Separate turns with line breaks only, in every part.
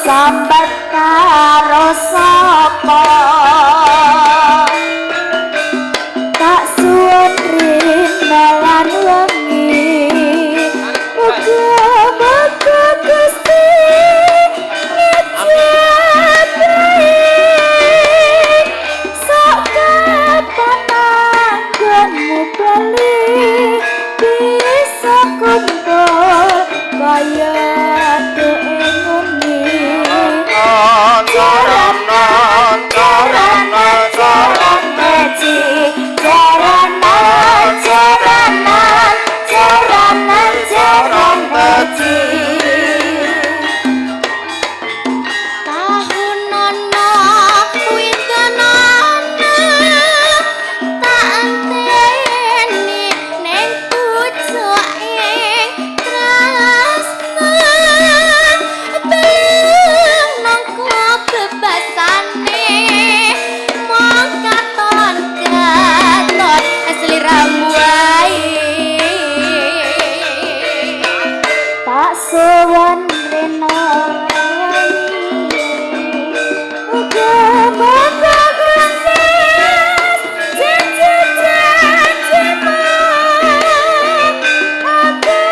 Sambat karo sapa tak suwun rina lan wengi muga-muga Gusti ngejabahi sak kapan anggonmu bali bisa kumpul kaya sowan rena muga-muga Gusti cita-citamu aku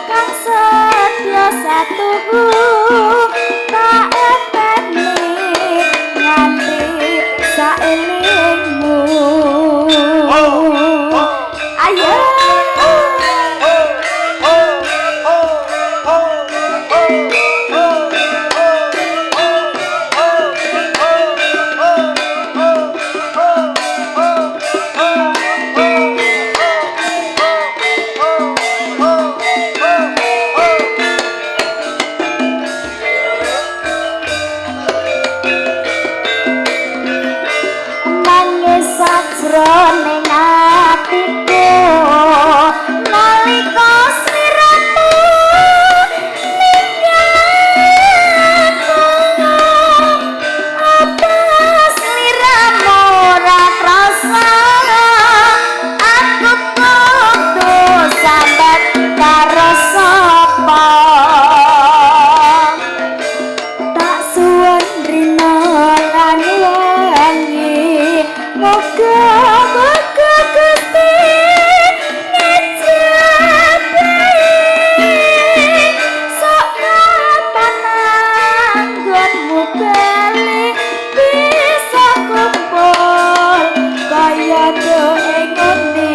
kang setya satu tak eteni nganti saelingmu ayo sajroning atiku nalika sliramu ninggalku apa sliramu ora krasa aku kudu sambat karo sapa tak suwun rina lan wengi muga-muga Gusti ngejabahi sok kapan anggonmu bali bisa kumpul kaya doe ngendi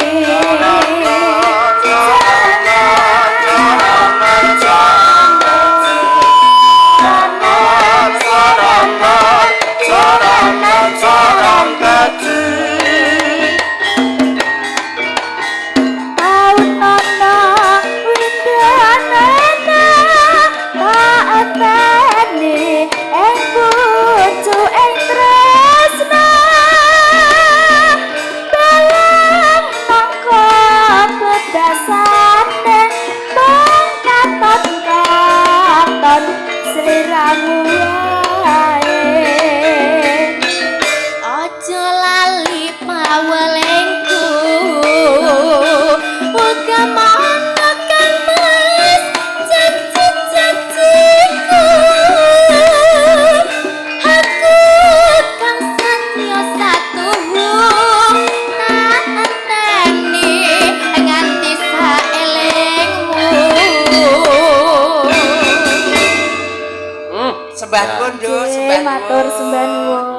aja lali pawelengku uga manakan mas janji-janjiku aku kang satya satu tak enteni nganti saelingmu
sembah kondo sembah
matur sembah nuwun